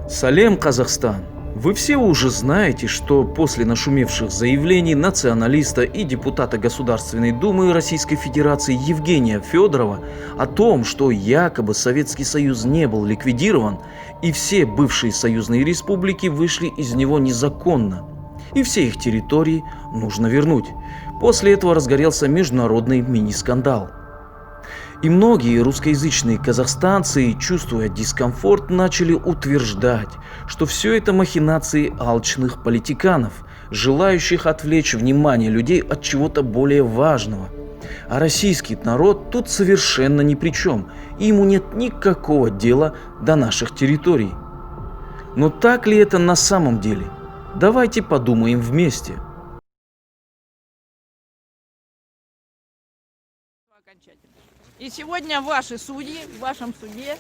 Салем, Казахстан! Вы все уже знаете, что после нашумевших заявлений националиста и депутата Государственной Думы Российской Федерации Евгения Федорова о том, что якобы Советский Союз не был ликвидирован и все бывшие союзные республики вышли из него незаконно, и все их территории нужно вернуть. После этого разгорелся международный мини-скандал. И многие русскоязычные казахстанцы, чувствуя дискомфорт, начали утверждать, что все это махинации алчных политиканов, желающих отвлечь внимание людей от чего-то более важного. А российский народ тут совершенно ни при чем, и ему нет никакого дела до наших территорий. Но так ли это на самом деле? Давайте подумаем вместе. И сегодня ваши судьи, в вашем суде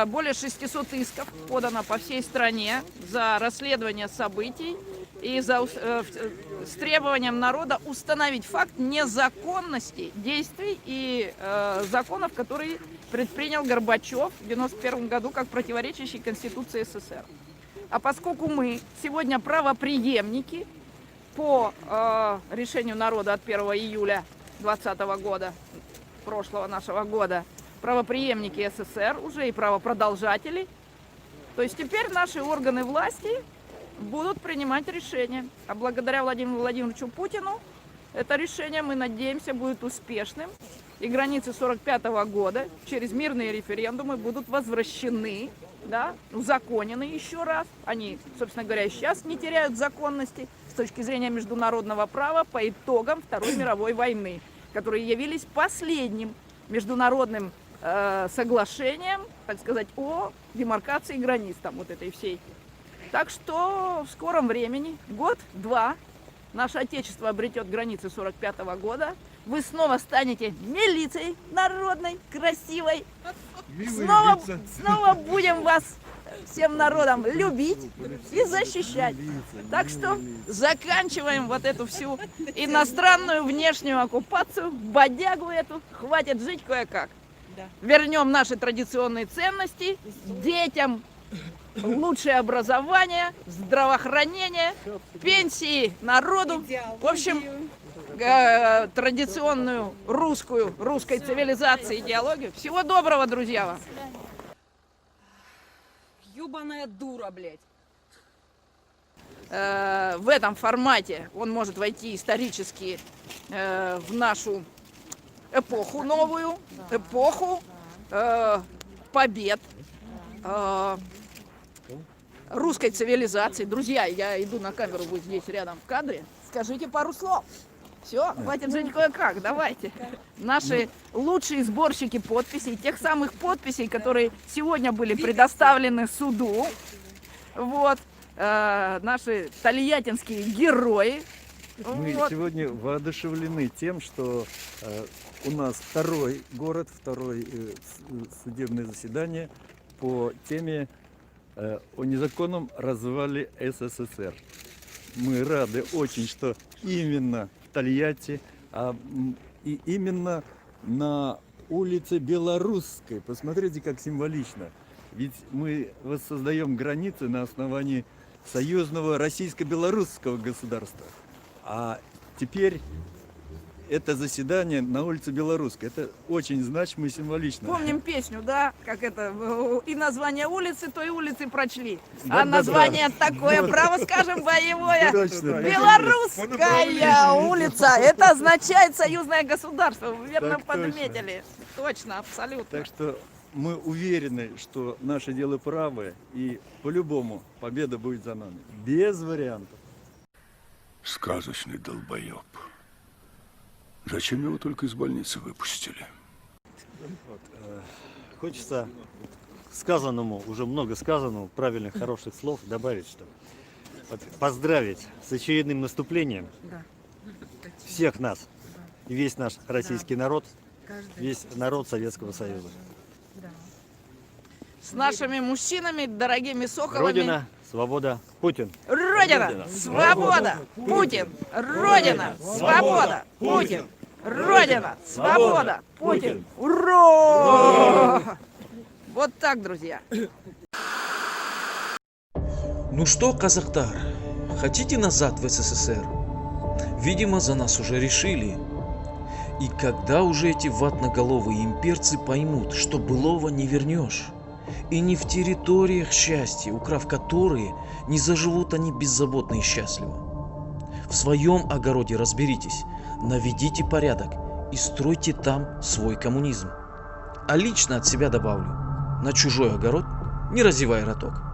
более 600 исков подано по всей стране за расследование событий и с требованием народа установить факт незаконности действий и законов, которые предпринял Горбачев в 1991 году как противоречащий Конституции СССР. А поскольку мы сегодня правопреемники по решению народа от 1 июля 2020 года, прошлого нашего года, правопреемники СССР уже и правопродолжатели, то есть теперь наши органы власти будут принимать решения. А благодаря Владимиру Владимировичу Путину это решение, мы надеемся, будет успешным. И границы 1945 года через мирные референдумы будут возвращены, да, узаконены еще раз. Они, собственно говоря, сейчас не теряют законности с точки зрения международного права по итогам Второй мировой войны, которые явились последним международным соглашением, так сказать, о демаркации границ там вот этой всей. Так что в скором времени, год-два, наше Отечество обретет границы 1945 года. Вы снова станете милицией народной, красивой. Снова будем вас всем народом любить и защищать. Так что заканчиваем вот эту всю иностранную внешнюю оккупацию, бодягу эту. Хватит жить кое-как. Вернем наши традиционные ценности, детям лучшее образование, здравоохранение, пенсии народу. В общем, традиционную русской цивилизации идеологию. Всего доброго, друзья, вам. Ёбаная дура, блядь. В этом формате он может войти исторически в нашу эпоху новую, эпоху побед русской цивилизации. Друзья, я иду на камеру, будет здесь рядом в кадре. Скажите пару слов. Все, хватит жить кое-как, давайте. Наши лучшие сборщики подписей, тех самых подписей, которые сегодня были предоставлены суду. Вот, наши тольяттинские герои. Мы сегодня воодушевлены тем, что у нас второй судебное заседание по теме о незаконном развале СССР. Мы рады очень, что именно в Тольятти, и именно на улице Белорусской. Посмотрите, как символично. Ведь мы воссоздаем границы на основании союзного российско-белорусского государства. А теперь это заседание на улице Белорусской. Это очень значимо и символично. Помним песню, да, как это, и название улицы, той улицы прочли. Да, а название такое, право скажем, боевое. Точно. Белорусская улица. Это означает союзное государство. Вы верно Так подметили. Точно, абсолютно. Так что мы уверены, что наше дело правое, и по-любому победа будет за нами. Без вариантов. Сказочный долбоеб. Зачем его только из больницы выпустили? Хочется сказанному, уже много сказанного, правильных, хороших слов добавить, что поздравить с очередным наступлением всех нас и весь наш российский народ, весь народ Советского Союза. С нашими мужчинами, дорогими соколами. Родина, свобода, Путин. Родина, свобода, Путин. Родина, свобода, Путин. Родина, свобода, Путин. Ура! Вот так, друзья. Ну что, казахтар, хотите назад в СССР? Видимо, за нас уже решили. И когда уже эти ватноголовые имперцы поймут, что былого не вернешь, и не в территориях счастья, украв которые, не заживут они беззаботно и счастливо. В своем огороде разберитесь, наведите порядок и стройте там свой коммунизм. А лично от себя добавлю, на чужой огород не разевай роток.